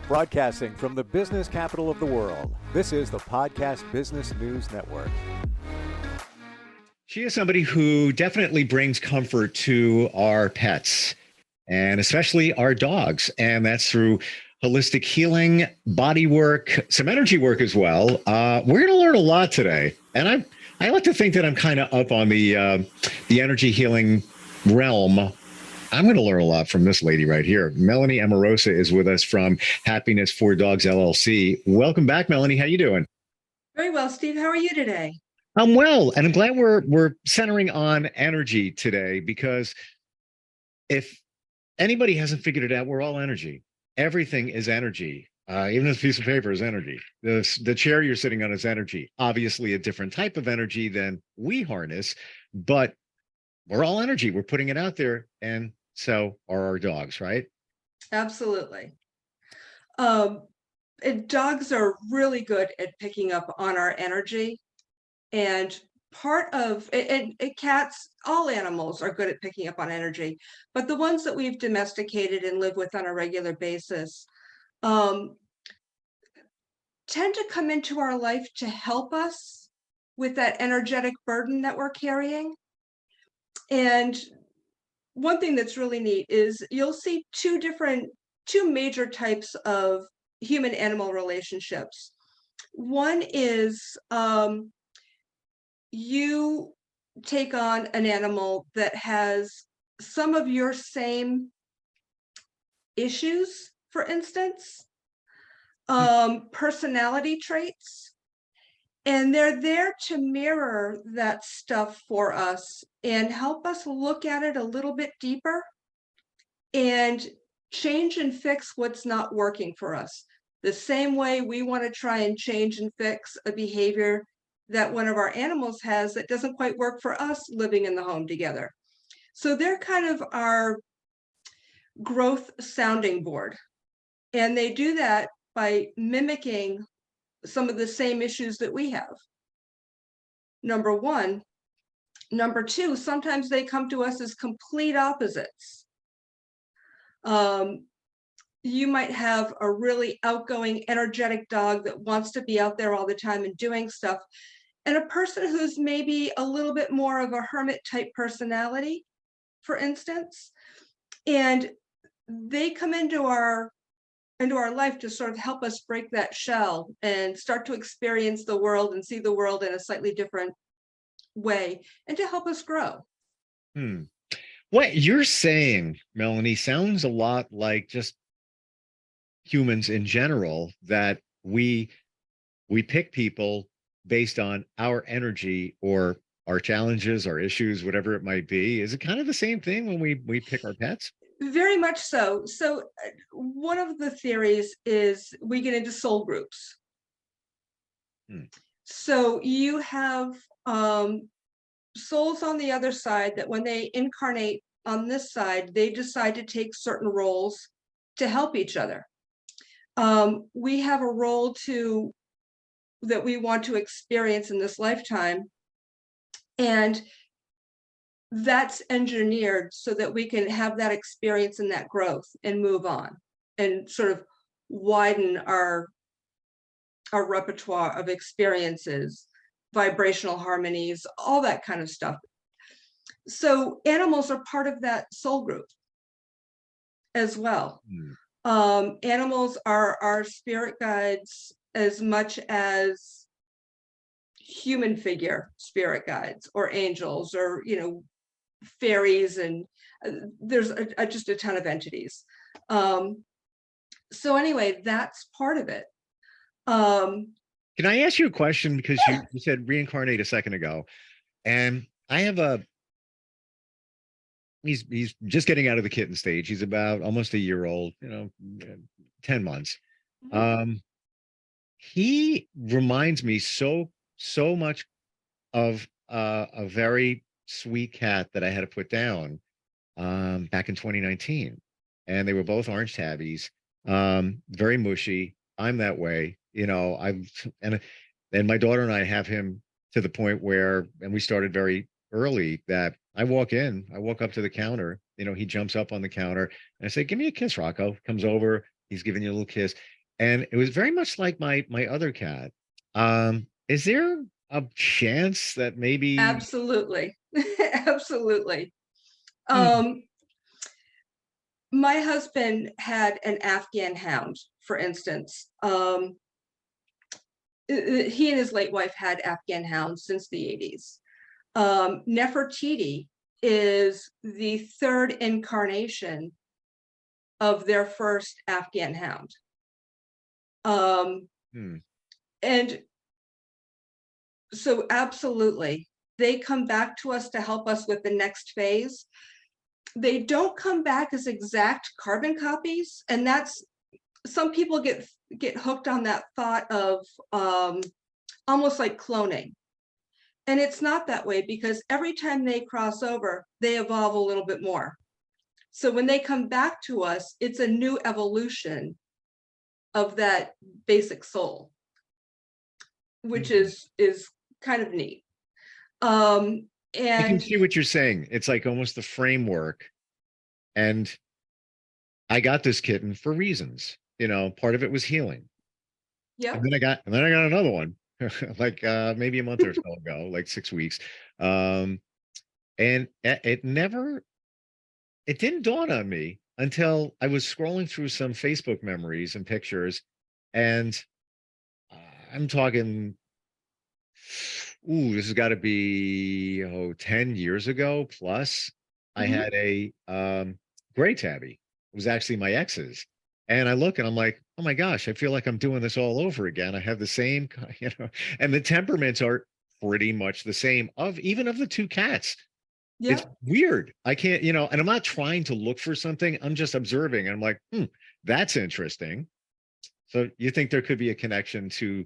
Broadcasting from the business capital of the world, this is the Podcast Business News Network. She is somebody who definitely brings comfort to our pets and especially our dogs. And that's through holistic healing, body work, some energy work as well. We're going to learn a lot today. And I like to think that I'm kind of up on the energy healing realm. I'm going to learn a lot from this lady right here. Melanie Amarosa is with us from Happiness for Dogs LLC. Welcome back, Melanie. How you doing? Very well, Steve. How are you today? I'm well, and I'm glad we're centering on energy today, because if anybody hasn't figured it out, we're all energy. Everything is energy. Even this piece of paper is energy. The chair you're sitting on is energy. Obviously, a different type of energy than we harness, but we're all energy. We're putting it out there, and so are our dogs, right? Absolutely. And dogs are really good at picking up on our energy. And part of it, cats, all animals are good at picking up on energy, but the ones that we've domesticated and live with on a regular basis tend to come into our life to help us with that energetic burden that we're carrying. And one thing that's really neat is you'll see two major types of human-animal relationships. One is you take on an animal that has some of your same issues, for instance, personality traits, and they're there to mirror that stuff for us and help us look at it a little bit deeper and change and fix what's not working for us. The same way we want to try and change and fix a behavior that one of our animals has that doesn't quite work for us living in the home together. So they're kind of our growth sounding board. And they do that by mimicking some of the same issues that we have. Number one. Number two, sometimes they come to us as complete opposites. You might have a really outgoing, energetic dog that wants to be out there all the time and doing stuff, and a person who's maybe a little bit more of a hermit type personality, for instance, and they come into our life to sort of help us break that shell and start to experience the world and see the world in a slightly different way and to help us grow. What you're saying, Melanie, sounds a lot like just humans in general, that we pick people based on our energy or our challenges, our issues, whatever it might be. Is it kind of the same thing when we pick our pets? Very much so. So one of the theories is we get into soul groups. So you have souls on the other side that when they incarnate on this side, they decide to take certain roles to help each other. We have a role that we want to experience in this lifetime, and that's engineered so that we can have that experience and that growth and move on and sort of widen our repertoire of experiences, vibrational harmonies, all that kind of stuff. So animals are part of that soul group as well. Animals are our spirit guides as much as human figure spirit guides or angels or, fairies, and there's just a ton of entities. So anyway, that's part of it. Can I ask you a question? Because you said reincarnate a second ago, and I have he's just getting out of the kitten stage. He's about almost a year old, 10 months. He reminds me so much of a very sweet cat that I had to put down back in 2019, and they were both orange tabbies, very mushy. I'm that way, and my daughter and I have him to the point where, and we started very early, that I walk up to the counter, he jumps up on the counter, and I say, "Give me a kiss, Rocco." Comes over, he's giving you a little kiss. and it was very much like my other cat. Is there a chance that maybe? Absolutely. Absolutely. Hmm, Um, my husband had an Afghan hound, for instance. He and his late wife had Afghan hounds since the 80s. Nefertiti is the third incarnation of their first Afghan hound. Um, hmm, and so absolutely, they come back to us to help us with the next phase. They don't come back as exact carbon copies, and that's, some people get hooked on that thought of almost like cloning. And it's not that way, because every time they cross over, they evolve a little bit more. So when they come back to us, it's a new evolution of that basic soul, which hmm. is kind of neat. Um, I can and see what you're saying. It's like almost the framework. And I got this kitten for reasons. Part of it was healing. And yep, then I got another one, like maybe a month or so ago, like 6 weeks. Um, and it didn't dawn on me until I was scrolling through some Facebook memories and pictures, and uh, I'm talking, this has got to be 10 years ago plus. I hmm, had a gray tabby. It was actually my ex's. And I look and I'm like, oh my gosh, I feel like I'm doing this all over again. I have the same, and the temperaments are pretty much the same of even of the two cats. It's yep. weird. I can't, and I'm not trying to look for something. I'm just observing. And I'm like, that's interesting. So you think there could be a connection to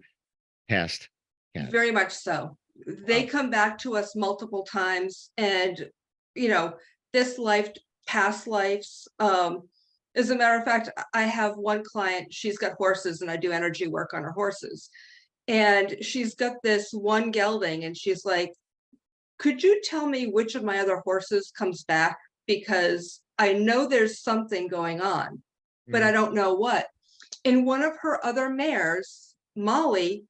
past cats? Very much so. They Wow. come back to us multiple times, and you know, this life, past lives. As a matter of fact, I have one client, she's got horses, and I do energy work on her horses. And she's got this one gelding, and she's like, could you tell me which of my other horses comes back? Because I know there's something going on, but I Mm. don't know what. And one of her other mares, Molly,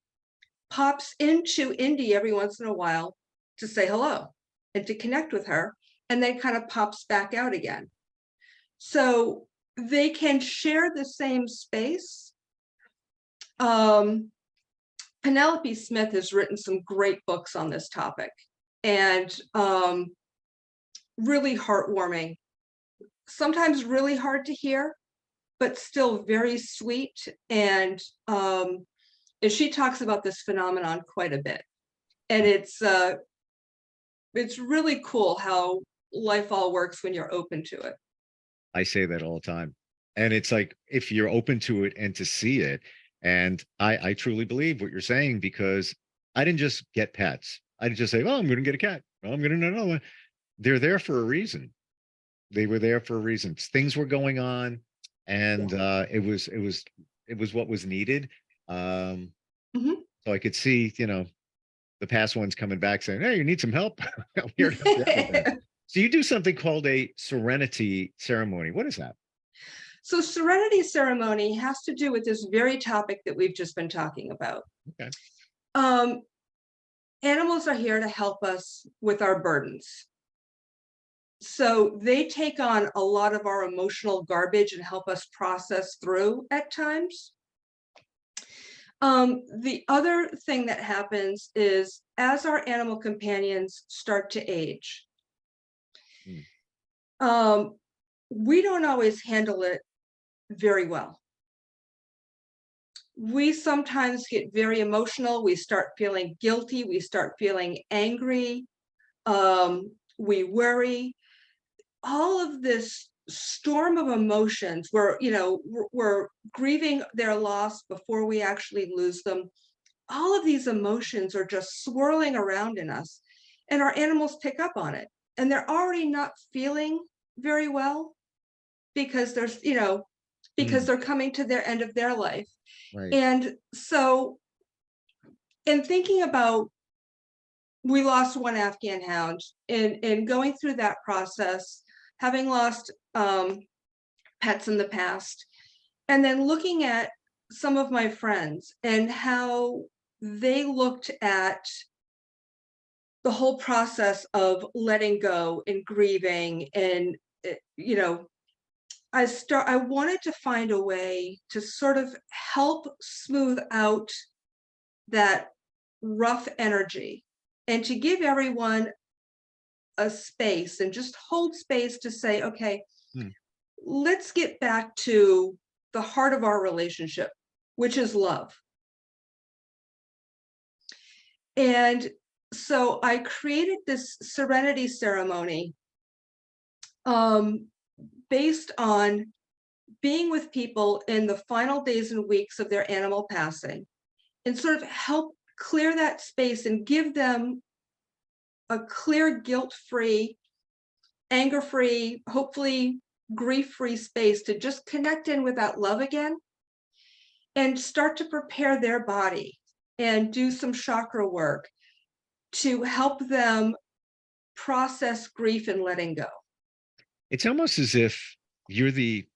pops into Indy every once in a while to say hello and to connect with her, and then kind of pops back out again. So they can share the same space. Um, Penelope Smith has written some great books on this topic, and really heartwarming, sometimes really hard to hear, but still very sweet. And she talks about this phenomenon quite a bit. And it's really cool how life all works when you're open to it. I say that all the time. And it's like if you're open to it and to see it, and I truly believe what you're saying because I didn't just get pets. I didn't just say, "Oh, I'm going to get a cat. Oh, I'm going to get another one." They're there for a reason. They were there for a reason. Things were going on, Yeah. and it was what was needed. Um, Mhm. so I could see, the past ones coming back saying, "Hey, you need some help? I'm here to help you out with that." So you do something called a serenity ceremony. What is that? So serenity ceremony has to do with this very topic that we've just been talking about. Okay. Um, Animals are here to help us with our burdens. So they take on a lot of our emotional garbage and help us process through at times. The other thing that happens is as our animal companions start to age, Mm, um, we don't always handle it very well. We sometimes get very emotional. We start feeling guilty. We start feeling angry. We worry. All of this storm of emotions where, we're grieving their loss before we actually lose them. All of these emotions are just swirling around in us, and our animals pick up on it, and they're already not feeling very well because there's, because mm, they're coming to their end of their life. right. And so in thinking about, we lost one Afghan hound, in going through that process, having lost pets in the past, and then looking at some of my friends and how they looked at the whole process of letting go and grieving and you know, I wanted to find a way to sort of help smooth out that rough energy and to give everyone a space and just hold space to say, okay, Hmm. let's get back to the heart of our relationship, which is love. And so I created this serenity ceremony um, based on being with people in the final days and weeks of their animal passing and sort of help clear that space and give them a clear, guilt-free, anger-free, hopefully grief-free space to just connect in with that love again and start to prepare their body and do some chakra work to help them process grief and letting go. It's almost as if you're the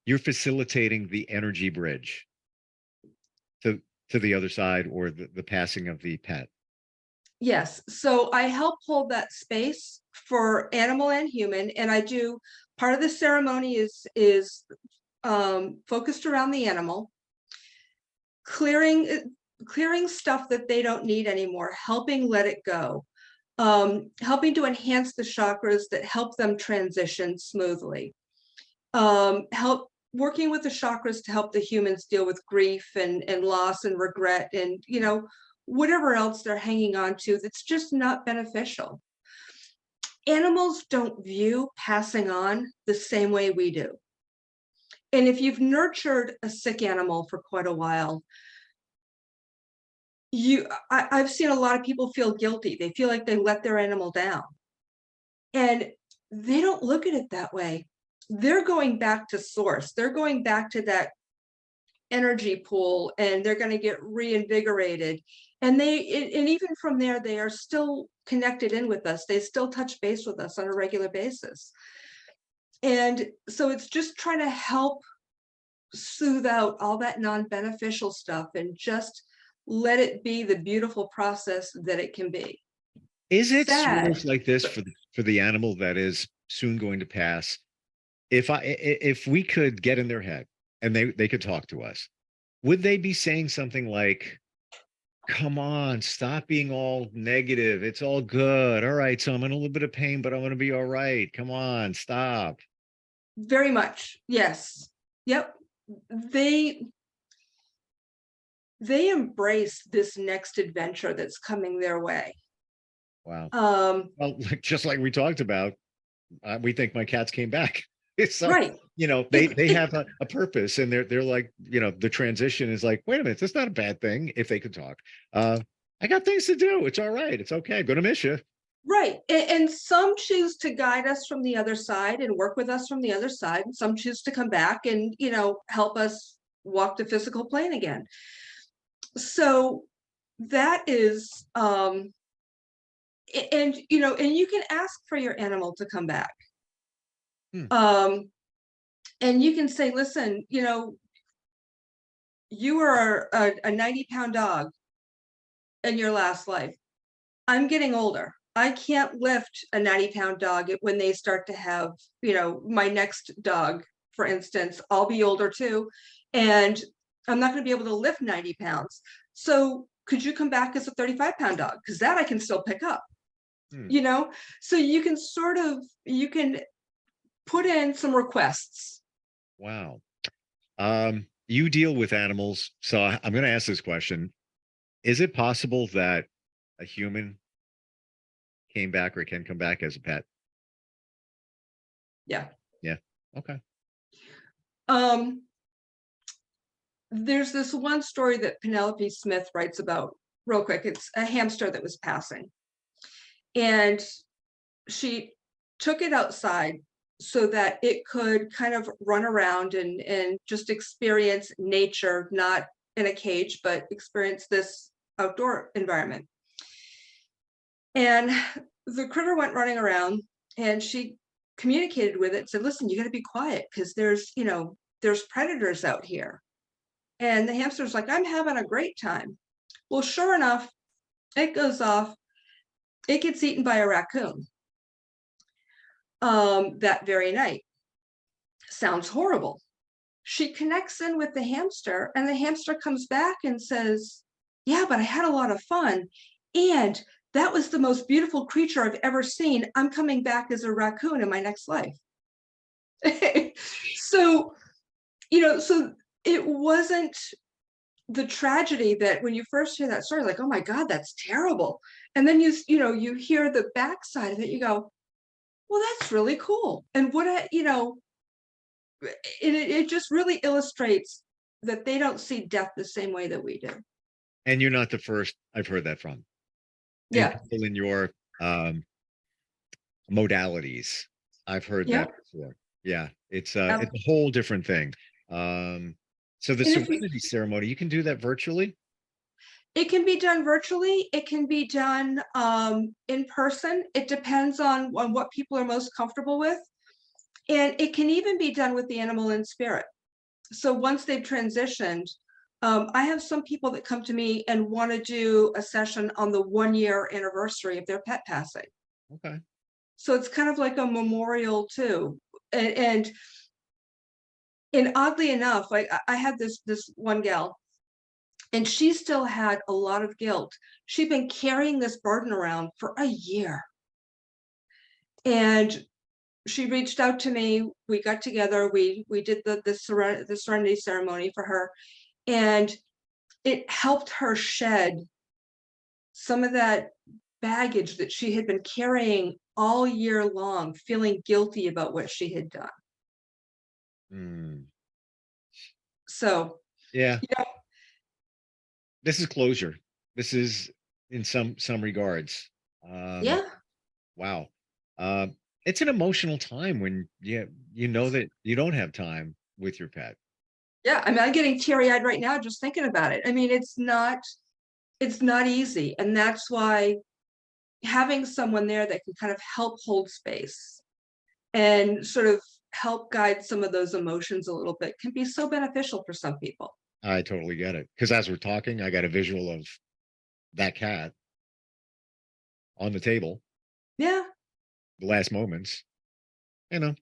you're facilitating the energy bridge to the other side, or the passing of the pet. Yes, so I help hold that space for animal and human, and I do part of the ceremony is focused around the animal, clearing stuff that they don't need anymore, helping let it go, helping to enhance the chakras that help them transition smoothly, help working with the chakras to help the humans deal with grief and loss and regret and whatever else they're hanging on to that's just not beneficial. Animals don't view passing on the same way we do. And if you've nurtured a sick animal for quite a while, I've seen a lot of people feel guilty. They feel like they let their animal down. And they don't look at it that way. They're going back to source. They're going back to that energy pool and they're going to get reinvigorated. And even from there, they are still connected in with us. They still touch base with us on a regular basis. And so it's just trying to help soothe out all that non-beneficial stuff and just let it be the beautiful process that it can be. Is it sort Sad. of like this for the animal that is soon going to pass? If we could get in their head and they could talk to us, would they be saying something like, come on, stop being all negative. It's all good. All right. So I'm in a little bit of pain, but I'm going to be all right. Come on, stop. Very much. Yes. Yep. They embrace this next adventure that's coming their way. Wow. Um, Well, just like we talked about, we think my cats came back. So, right. they have a purpose, and they're like, the transition is like, wait a minute, that's not a bad thing if they could talk. I got things to do. It's all right. It's okay. Gonna miss you. Right. And some choose to guide us from the other side and work with us from the other side. And some choose to come back and, help us walk the physical plane again. So that is, and you can ask for your animal to come back. Hmm. And you can say, listen, you are a 90-pound dog in your last life. I'm getting older. I can't lift a 90-pound dog when they start to have, my next dog, for instance, I'll be older too. And I'm not going to be able to lift 90 pounds. So could you come back as a 35-pound dog? Because that I can still pick up, Hmm. So you can put in some requests. Wow. You deal with animals, so I'm going to ask this question. Is it possible that a human came back or can come back as a pet? Yeah. Yeah. Okay. Um, there's this one story that Penelope Smith writes about real quick. It's a hamster that was passing. And she took it outside so that it could kind of run around and just experience nature, not in a cage, but experience this outdoor environment. And the critter went running around and she communicated with it, said, listen, you got to be quiet because there's predators out here. And the hamster's like, I'm having a great time. Well, sure enough, it goes off. It gets eaten by a raccoon that very night. Sounds horrible. She connects in with the hamster, and the hamster comes back and says, yeah, but I had a lot of fun. And that was the most beautiful creature I've ever seen. I'm coming back as a raccoon in my next life. So, so it wasn't the tragedy that when you first hear that story, like, oh my God, that's terrible. And then you hear the backside of it, you go, well, that's really cool. And it just really illustrates that they don't see death the same way that we do. And you're not the first I've heard that from. Yeah. And people in your modalities, I've heard Yeah. that before. Yeah, it's a whole different thing. So the serenity ceremony, you can do that virtually? It can be done virtually. It can be done in person. It depends on what people are most comfortable with. And it can even be done with the animal in spirit. So once they've transitioned, I have some people that come to me and want to do a session on the 1-year anniversary of their pet passing. Okay. So it's kind of like a memorial too. And oddly enough, I had this one gal, and she still had a lot of guilt. She'd been carrying this burden around for a year. And she reached out to me. We got together. We did the serenity ceremony for her, and it helped her shed some of that baggage that she had been carrying all year long, feeling guilty about what she had done. So, yeah, this is closure. This is in some regards. Yeah. Wow. It's an emotional time when you know that you don't have time with your pet. Yeah, I mean, I'm getting teary-eyed right now just thinking about it. I mean, it's not easy, and that's why having someone there that can kind of help hold space and sort of help guide some of those emotions a little bit can be so beneficial for some people. I totally get it. Because as we're talking, I got a visual of that cat on the table, Yeah. the last moments, you know,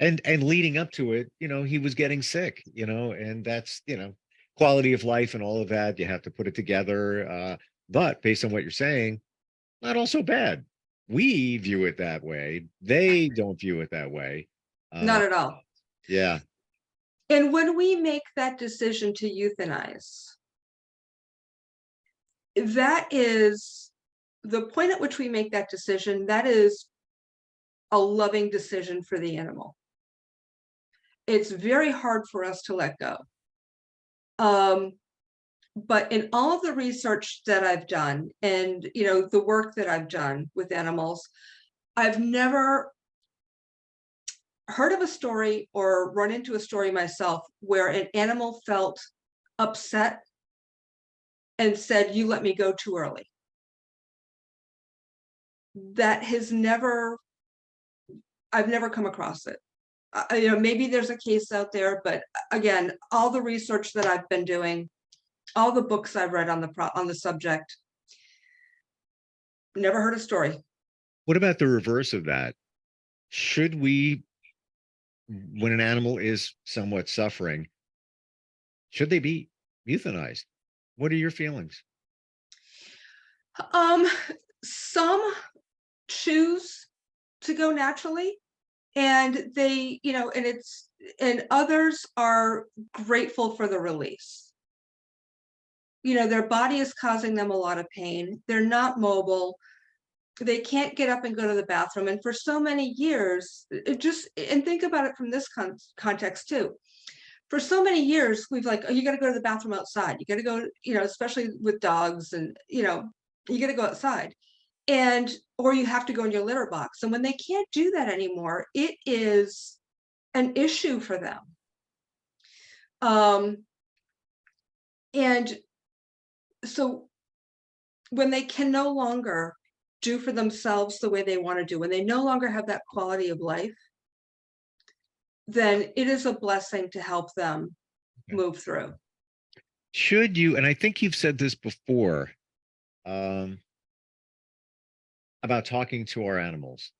and leading up to it, he was getting sick, and that's, quality of life and all of that. You have to put it together. But based on what you're saying, not all so bad. We view it that way. They don't view it that way. Not at all. Yeah. And when we make that decision to euthanize, that is the point at which we make that decision. That is a loving decision for the animal. It's very hard for us to let go. But in all of the research that I've done and, the work that I've done with animals, I've never heard of a story or run into a story myself where an animal felt upset and said, you let me go too early. That has never, I've never come across it. Maybe there's a case out there, but again, all the research that I've been doing, all the books I've read on the subject, never heard a story. What about the reverse of that? Should we, when an animal is somewhat suffering, should they be euthanized? What are your feelings? Some choose to go naturally, and they, and others are grateful for the release. Their body is causing them a lot of pain. They're not mobile. They can't get up and go to the bathroom. And for so many years, and think about it from this context too. For so many years, we've like, oh, you got to go to the bathroom outside. You got to go, especially with dogs, and, you got to go outside, or you have to go in your litter box. And when they can't do that anymore, it is an issue for them. And so when they can no longer do for themselves the way they want to do, when they no longer have that quality of life, then it is a blessing to help them move through. should you, and I think you've said this before, um, about talking to our animals.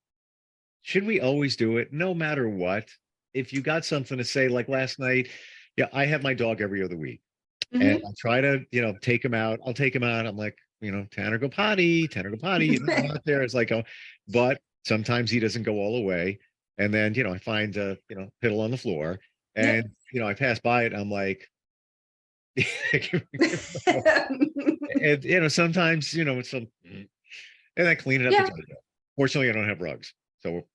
Should we always do it no matter what? If you got something to say, like last night, yeah, I have my dog every other week. And Mhm. I try to, take him out. I'll take him out. I'm like, Tanner, go potty, Tanner, go potty. And I'm out there. It's like, oh, but sometimes he doesn't go all the way. And then, I find piddle on the floor. Yep. And, I pass by it. I'm like, and, sometimes, it's some, and I clean it up. Yeah, Fortunately, I don't have rugs. So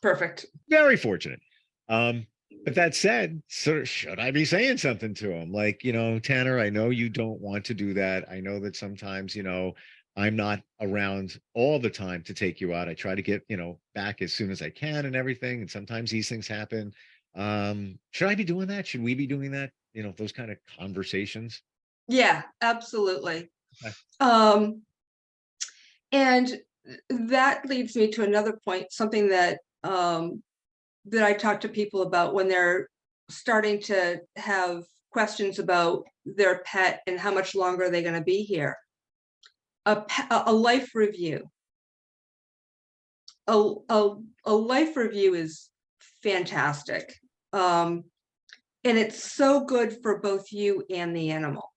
perfect. very fortunate. But that said, so should I be saying something to him? Like, Tanner, I know you don't want to do that. I know that sometimes, I'm not around all the time to take you out. I try to get, back as soon as I can and everything. And sometimes these things happen. Should I be doing that? Should we be doing that? Those kind of conversations. Yeah, absolutely. Okay. Um, and that leads me to another point, something that I talk to people about when they're starting to have questions about their pet and how much longer are they going to be here. A life review. A life review is fantastic. And it's so good for both you and the animal.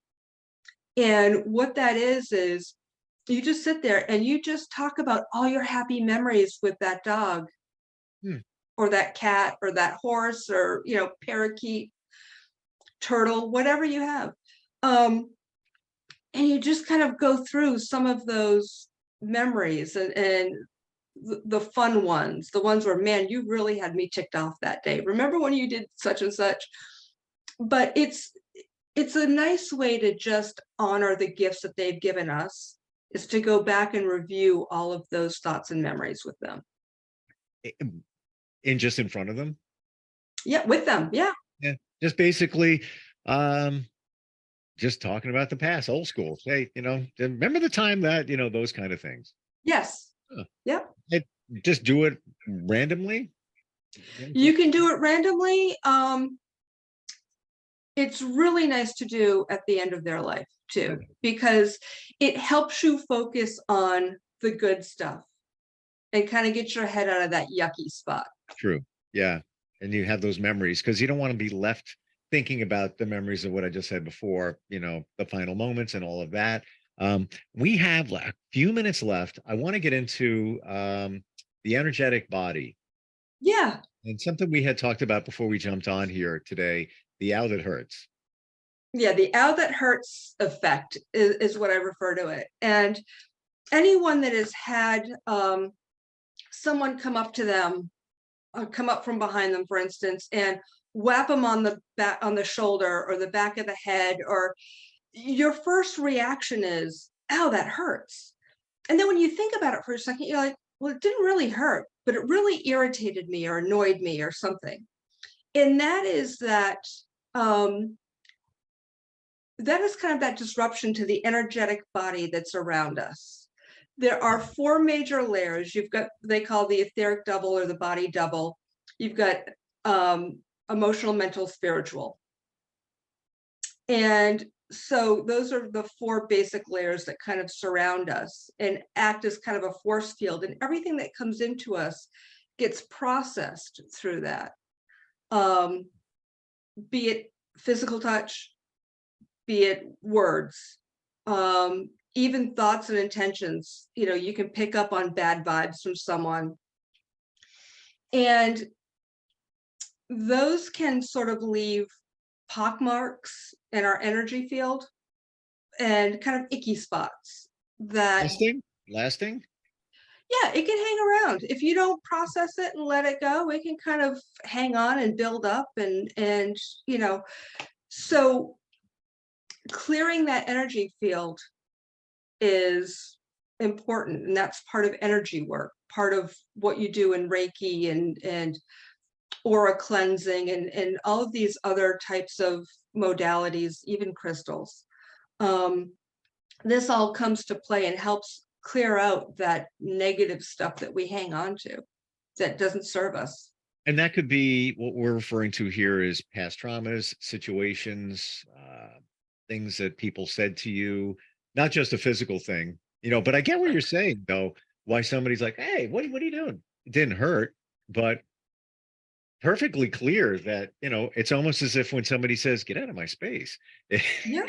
And what that is you just sit there and you just talk about all your happy memories with that dog Hmm. or that cat or that horse or, parakeet, turtle, whatever you have. And you just kind of go through some of those memories and the fun ones, the ones where, man, you really had me ticked off that day. Remember when you did such and such? But it's a nice way to just honor the gifts that they've given us, is to go back and review all of those thoughts and memories with them. And just in front of them. Yeah, with them. Yeah. Yeah. Just basically, um, just talking about the past, old school. Hey, remember the time that, those kind of things. Yes. Huh. Yep. Just do it randomly. You can do it randomly. It's really nice to do at the end of their life too, because it helps you focus on the good stuff and kind of get your head out of that yucky spot. True. Yeah. And you have those memories because you don't want to be left thinking about the memories of what I just said before, the final moments and all of that. We have a few minutes left. I want to get into the energetic body. Yeah. And something we had talked about before we jumped on here today, the owl that hurts. Yeah, the owl that hurts effect is what I refer to it. And anyone that has had someone come up to them, come up from behind them, for instance, and whap them on the back, on the shoulder or the back of the head, or your first reaction is, "Ow, that hurts." And then when you think about it for a second, you're like, "Well, it didn't really hurt, but it really irritated me or annoyed me or something." And um, that is kind of that disruption to the energetic body that's around us. There are four major layers. You've got, they call the etheric double or the body double. You've got emotional, mental, spiritual. And so those are the four basic layers that kind of surround us and act as kind of a force field. And everything that comes into us gets processed through that. Be it physical touch, be it words, even thoughts and intentions. You can pick up on bad vibes from someone. And those can sort of leave pockmarks in our energy field and kind of icky spots that, Lasting. yeah, it can hang around. If you don't process it and let it go, it can kind of hang on and build up and so clearing that energy field is important, and that's part of energy work, part of what you do in Reiki and aura cleansing and all of these other types of modalities, even crystals. This all comes to play and helps clear out that negative stuff that we hang on to that doesn't serve us. And that could be what we're referring to here is past traumas, situations, things that people said to you, not just a physical thing, but I get what you're saying though, why somebody's like, hey, what are you doing? It didn't hurt, but perfectly clear that, it's almost as if when somebody says, get out of my space, Yeah,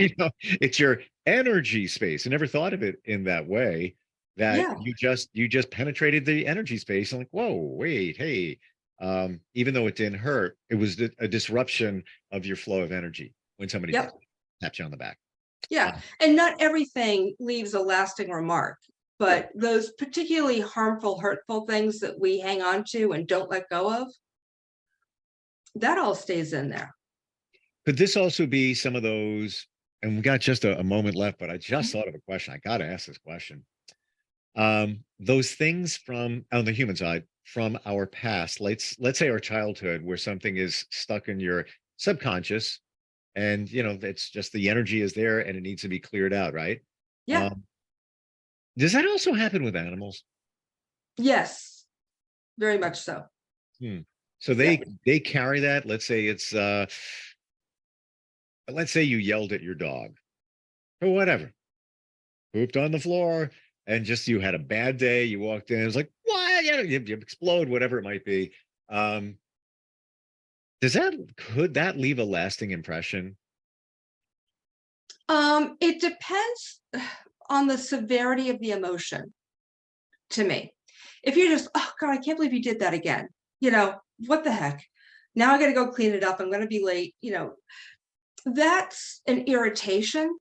it's your energy space. I never thought of it in that way, that yeah, you just penetrated the energy space and like, whoa, wait, hey, even though it didn't hurt, it was a disruption of your flow of energy when somebody yep, taps you on the back. yeah. Uh, And not everything leaves a lasting remark, but those particularly harmful, hurtful things that we hang on to and don't let go of, that all stays in there. could this also be some of those? And we got just a moment left, but I just Mhm. thought of a question. I got to ask this question. Those things from on the human side from our past, let's say our childhood, where something is stuck in your subconscious, and it's just the energy is there and it needs to be cleared out, right? Yeah, um does that also happen with animals? yes, very much so. Hmm. So Yeah. they carry that. Let's say you yelled at your dog or whatever, pooped on the floor, and just you had a bad day, you walked in, it was like, what, you explode, whatever it might be. um could that leave a lasting impression? It depends on the severity of the emotion to me. If you're just, oh God, I can't believe you did that again. What the heck? Now I got to go clean it up. I'm going to be late. That's an irritation.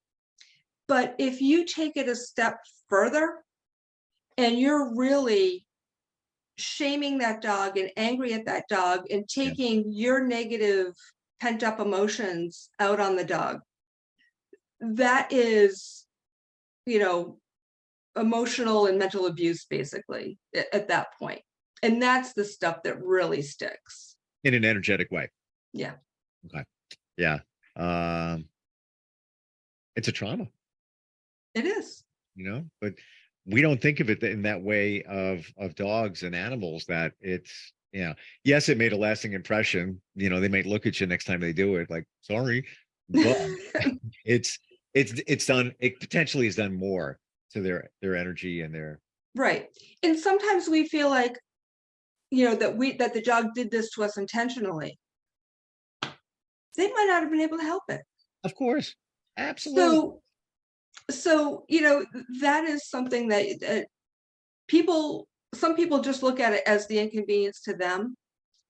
But if you take it a step further and you're really shaming that dog and angry at that dog and Yeah, taking your negative pent up emotions out on the dog, that is, you know, emotional and mental abuse basically at that point. And that's the stuff that really sticks. in an energetic way. Yeah, Okay. Yeah. um it's a trauma, it is. but we don't think of it in that way of dogs and animals, that it's, yes, it made a lasting impression. They might look at you next time they do it like, sorry, but it's it's done, it potentially has done more to their energy and their. Right. And sometimes we feel like, that the dog did this to us intentionally. They might not have been able to help it. Of course, absolutely. So that is something that some people just look at it as the inconvenience to them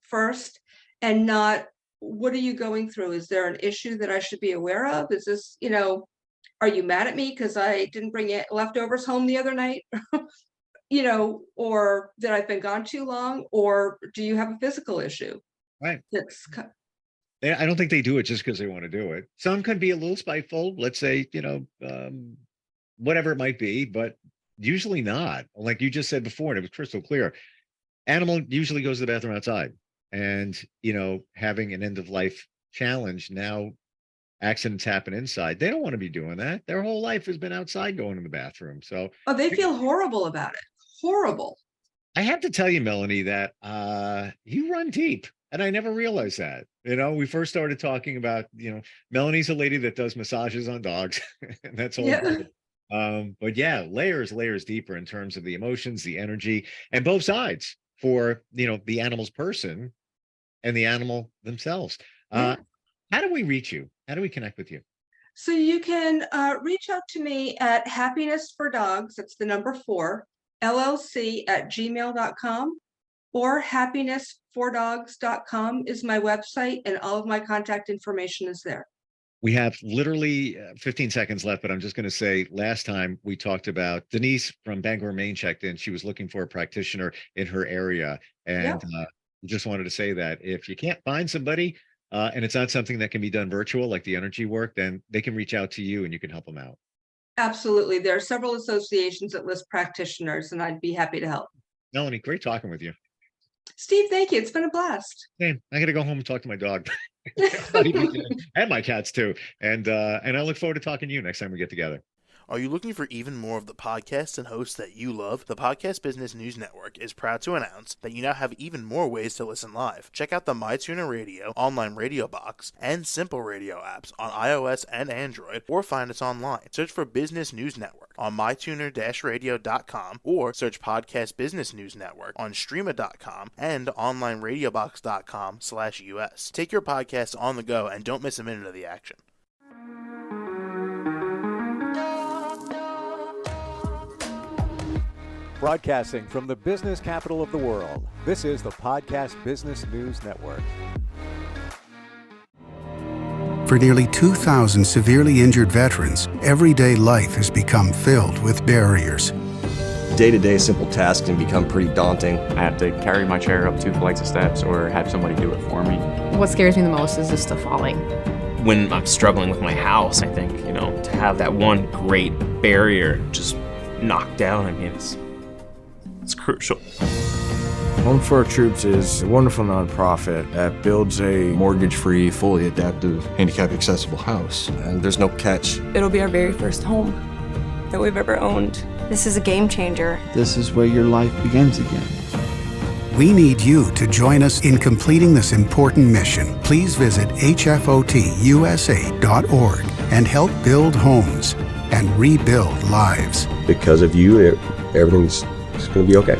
first, and not, what are you going through? Is there an issue that I should be aware of? Is this, are you mad at me because I didn't bring it leftovers home the other night? Or that I've been gone too long, or do you have a physical issue Right. that's I don't think they do it just because they want to do it. Some could be a little spiteful, let's say, whatever it might be, but usually not. Like you just said before, and it was crystal clear. Animal usually goes to the bathroom outside, and having an end of life challenge, now accidents happen inside. They don't want to be doing that. Their whole life has been outside going to the bathroom. So oh, they feel horrible about it. Horrible. I have to tell you, Melanie, that you run deep. And I never realized that. We first started talking about, Melanie's a lady that does massages on dogs, and that's all Yeah. good. But yeah, layers deeper in terms of the emotions, the energy, and both sides for, the animal's person and the animal themselves. Yeah. Uh, how do we reach you? How do we connect with you? So you can reach out to me at Happiness for Dogs, that's the number 4, LLC at gmail.com, or happinessfordogs.com is my website, and all of my contact information is there. We have literally 15 seconds left, but I'm just going to say, last time we talked about Denise from Bangor, Maine checked in. She was looking for a practitioner in her area. Yeah, And just wanted to say that if you can't find somebody, and it's not something that can be done virtual, like the energy work, then they can reach out to you and you can help them out. absolutely. There are several associations that list practitioners, and I'd be happy to help. Melanie, great talking with you. Steve, thank you. It's been a blast. Hey, I got to go home and talk to my dog. And my cats too. And I look forward to talking to you next time we get together. Are you looking for even more of the podcasts and hosts that you love? The Podcast Business News Network is proud to announce that you now have even more ways to listen live. Check out the MyTuner Radio, online radio box, and Simple Radio apps on iOS and Android, or find us online. Search for Business News Network on mytuner-radio.com, or search Podcast Business News Network on streama.com and onlineradiobox.com/US. Take your podcast on the go and don't miss a minute of the action. Broadcasting from the business capital of the world, this is the Podcast Business News Network. For nearly 2,000 severely injured veterans, everyday life has become filled with barriers. Day-to-day simple tasks can become pretty daunting. I have to carry my chair up 2 flights of steps or have somebody do it for me. What scares me the most is just the falling. When I'm struggling with my house, I think, to have that one great barrier just knocked down, it's crucial. Home for Our Troops is a wonderful nonprofit that builds a Mortgage-free, fully adaptive, handicap-accessible house. And there's no catch. It'll be our very first home that we've ever owned. This is a game changer. This is where your life begins again. We need you to join us in completing this important mission. Please visit hfotusa.org and help build homes and rebuild lives. Because of you, everything's going to be okay.